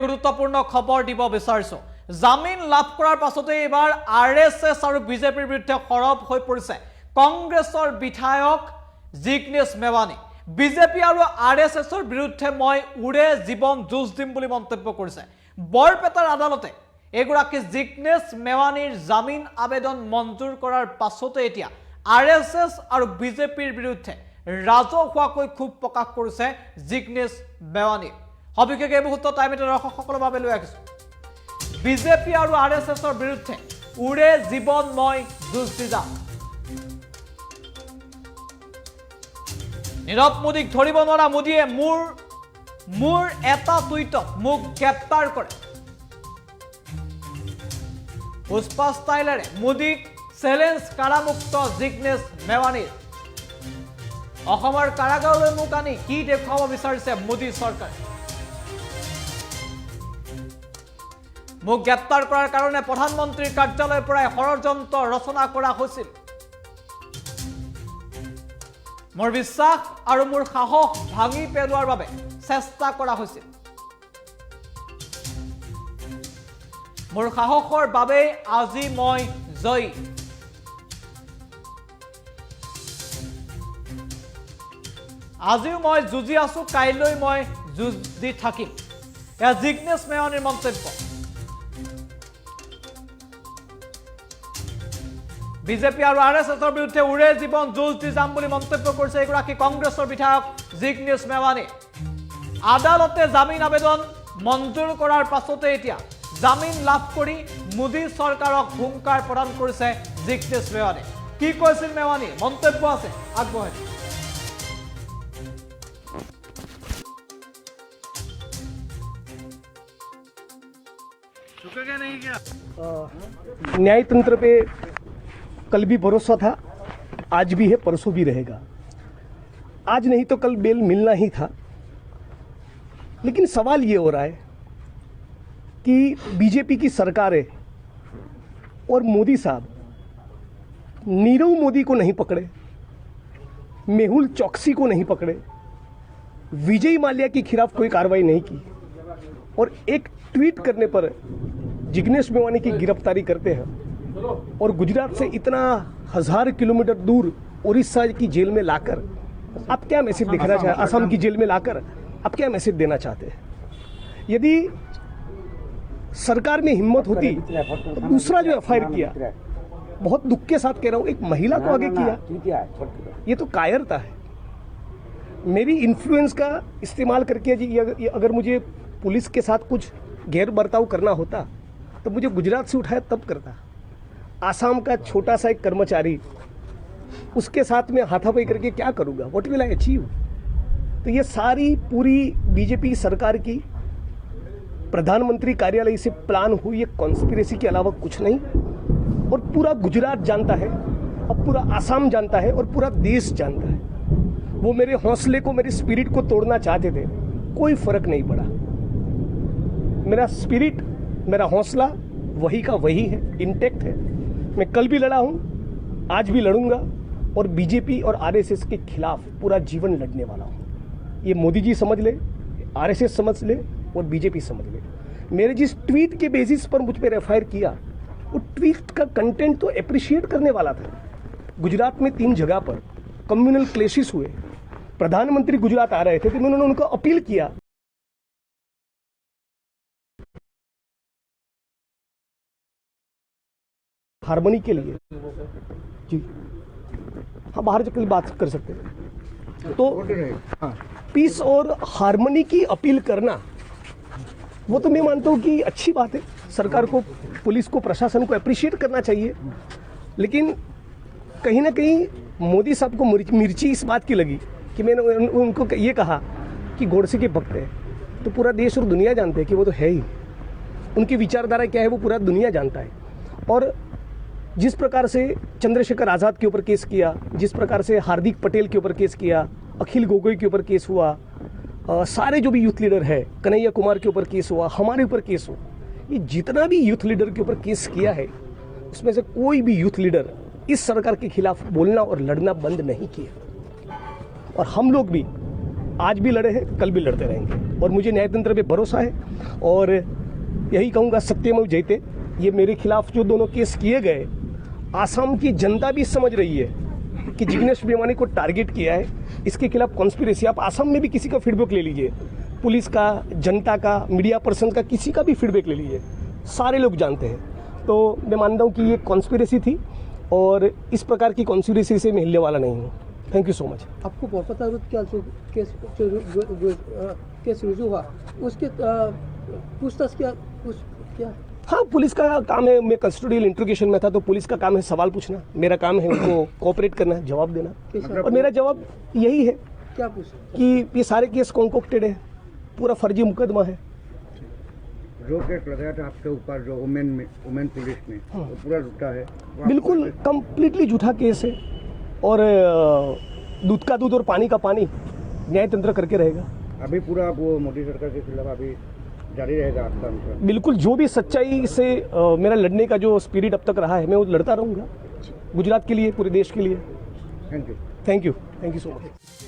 গুৰুত্বপূৰ্ণ খবৰ দিব বিচাৰিছো। জামিন লাভ কৰাৰ পাছতে এবাৰ আৰএছএছ আৰু বিজেপিৰ বিৰুদ্ধে সৰব হৈ পৰিছে কংগ্ৰেছৰ বিধায়ক জিগ্নেশ মেৱানী। বিজেপি আৰু আৰএছএছৰ বিৰুদ্ধে মই উৰে জীৱন যুঁজ দিম বুলি মন্তব্য কৰিছে। বৰপেটাৰ আদালতে এগৰাকী জিগ্নেশ মেৱানীৰ জামিন আবেদন মঞ্জুৰ কৰাৰ পাছতে এতিয়া আৰএছএছ আৰু বিজেপিৰ বিৰুদ্ধে ৰাজহুৱাকৈ ক্ষোভ প্ৰকাশ কৰিছে জিগ্নেশ মেৱানী। সবিশেষ এই মুহূৰ্তত টাইমতে দৰ্শকসকলৰ বাবে লৈ আহিছো। বিজেপি আৰু আৰএছএছৰ বিৰুদ্ধে উৰে জীৱন মই যুঁজ দি যাম। নীৰৱ মোদীক ধৰিব নোৱাৰা মোদীয়ে মোৰ এটা টুইটত মোক গ্ৰেপ্তাৰ কৰে। পুষ্পা ষ্টাইলেৰে মোদীক চেলেঞ্জ কাৰামুক্ত জিগ্নেশ মেৱানীৰ। অসমৰ কাৰাগাৰলৈ মোক আনি কি দেখুৱাব বিচাৰিছে মোদী চৰকাৰে? মোক গ্ৰেপ্তাৰ কৰাৰ কাৰণে প্ৰধানমন্ত্ৰীৰ কাৰ্যালয়ৰ পৰাই ষড়যন্ত্ৰ ৰচনা কৰা হৈছিল। মোৰ বিশ্বাস আৰু মোৰ সাহস ভাঙি পেলোৱাৰ বাবে চেষ্টা কৰা হৈছিল। মোৰ সাহসৰ বাবে আজি মই জয়ী। আজিও মই যুঁজি আছো, কাইলৈ মই যুঁজ দি থাকিম। এয়া জিগ্নেশ মেৱানীৰ মন্তব্য। বিজেপি আৰু আৰএছএছৰ বিৰুদ্ধে উৰে জীৱন যুঁজ দি যাম বুলি মন্তব্য কৰিছে এগৰাকী কংগ্ৰেছৰ বিধায়ক জিগ্নেশ মেৱানী। আদালতে জামিন আবেদন মঞ্জুৰ কৰাৰ পাছতে এতিয়া জামিন লাভ কৰি মোদী চৰকাৰক হুংকাৰ প্ৰদান কৰিছে জিগ্নেশ মেৱানী। কি কৈছিল মেৱানী? মন্তব্য আছে, আগবঢ়াই। न्यायतंत्र पे कल भी भरोसा था, आज भी है, परसों भी रहेगा। आज नहीं तो कल बेल मिलना ही था। लेकिन सवाल ये हो रहा है कि बीजेपी की सरकार है और मोदी साहब नीरव मोदी को नहीं पकड़े, मेहुल चौकसी को नहीं पकड़े, विजय माल्या के खिलाफ कोई कार्रवाई नहीं की और एक ट्वीट करने पर जिग्नेश मेवानी की गिरफ्तारी करते हैं और गुजरात से इतना 1000 किलोमीटर दूर उड़ीसा की जेल में लाकर आप क्या मैसेज दिखाना चाहते हैं? असम की जेल में लाकर आप क्या मैसेज देना चाहते हैं? यदि सरकार में हिम्मत होती तो दूसरा जो एफआईआर किया, बहुत दुख के साथ कह रहा हूं, एक महिला को आगे किया, ये तो कायरता है। मेरी इन्फ्लुएंस का इस्तेमाल करके अगर मुझे पुलिस के साथ कुछ गैर बर्ताव करना होता तो मुझे गुजरात से उठाया तब करता। आसाम का छोटा सा एक कर्मचारी, उसके साथ में हाथापाई करके क्या करूँगा? What will I achieve? तो ये सारी पूरी बीजेपी सरकार की प्रधानमंत्री कार्यालय से प्लान हुई एक कॉन्स्पिरेसी के अलावा कुछ नहीं। और पूरा गुजरात जानता है, और पूरा आसाम जानता है, और पूरा देश जानता है। वो मेरे हौसले को, मेरे स्पिरिट को तोड़ना चाहते थे, कोई फर्क नहीं पड़ा। मेरा स्पिरिट, मेरा हौसला वही का वही है, इंटैक्ट है। मैं कल भी लड़ा हूं, आज भी लड़ूंगा और बीजेपी और आरएसएस के खिलाफ पूरा जीवन लड़ने वाला हूं। ये मोदी जी समझ ले, आरएसएस समझ ले और बीजेपी समझ ले। मेरे जिस ट्वीट के बेसिस पर मुझ पर एफआईआर किया, वो ट्वीट का कंटेंट तो एप्रिशिएट करने वाला था। गुजरात में 3 जगह पर कम्युनल क्लेशिस हुए, प्रधानमंत्री गुजरात आ रहे थे तो उन्होंने उनको अपील किया हार्मनी के लिए। जी हाँ, बाहर जाकर बात कर सकते हैं। तो पीस और हार्मनी की अपील करना, वो तो मैं मानता हूँ कि अच्छी बात है। सरकार को, पुलिस को, प्रशासन को अप्रिशिएट करना चाहिए। लेकिन कहीं ना कहीं मोदी साहब को मिर्ची इस बात की लगी कि मैंने उनको ये कहा कि गोडसे के भक्त है। तो पूरा देश और दुनिया जानते हैं कि वो तो है ही। उनकी विचारधारा क्या है वो पूरा दुनिया जानता है। और जिस प्रकार से चंद्रशेखर आज़ाद के ऊपर केस किया, जिस प्रकार से हार्दिक पटेल के ऊपर केस किया, अखिल गोगोई के ऊपर केस हुआ, सारे जो भी यूथ लीडर है, कन्हैया कुमार के ऊपर केस हुआ, हमारे ऊपर केस हुआ, ये जितना भी यूथ लीडर के ऊपर केस किया है उसमें से कोई भी यूथ लीडर इस सरकार के खिलाफ बोलना और लड़ना बंद नहीं किया। और हम लोग भी आज भी लड़े हैं, कल भी लड़ते रहेंगे। और मुझे न्यायतंत्र पे भरोसा है और यही कहूँगा सत्यमेव जयते। ये मेरे खिलाफ जो दोनों केस किए गए, आसाम की जनता भी समझ रही है कि जिग्नेश मेवानी को टारगेट किया है, इसके खिलाफ कॉन्स्पिरेसी। आप आसाम में भी किसी का फीडबैक ले लीजिए, पुलिस का, जनता का, मीडिया पर्सन का, किसी का भी फीडबैक ले लीजिए, सारे लोग जानते हैं। तो मैं मानता हूँ कि ये कॉन्स्पिरेसी थी और इस प्रकार की कॉन्स्पिरेसी से मैं हिलने वाला नहीं हूँ। Thank you so much. आपको बहुत पता है क्या जो केस रुजू हुआ उसके पूछताछ क्या? हाँ, पुलिस का काम है। मैं कस्टोडियल इंट्रोगेशन में था तो पुलिस का काम है सवाल पूछना, मेरा काम है उनको कोऑपरेट करना, जवाब देना। और मेरा जवाब यही है क्या पूछा कि ये सारे केस कॉन्कोक्टेड है, पूरा फर्जी मुकदमा है। जो केस लगाया था आपके ऊपर जो वुमेन पुलिस ने, वो पूरा झूठा है। बिल्कुल कंप्लीटली झूठा केस है और दूध का दूध और पानी का पानी न्यायतंत्र करके रहेगा। अभी पूरा वो मोदी सरकार के खिलाफ अभी जारी रहेगा आपका आंदोलन? बिल्कुल, जो भी सच्चाई से मेरा लड़ने का जो स्पिरिट अब तक रहा है, मैं वो लड़ता रहूँगा गुजरात के लिए, पूरे देश के लिए। Thank you. Thank you so much.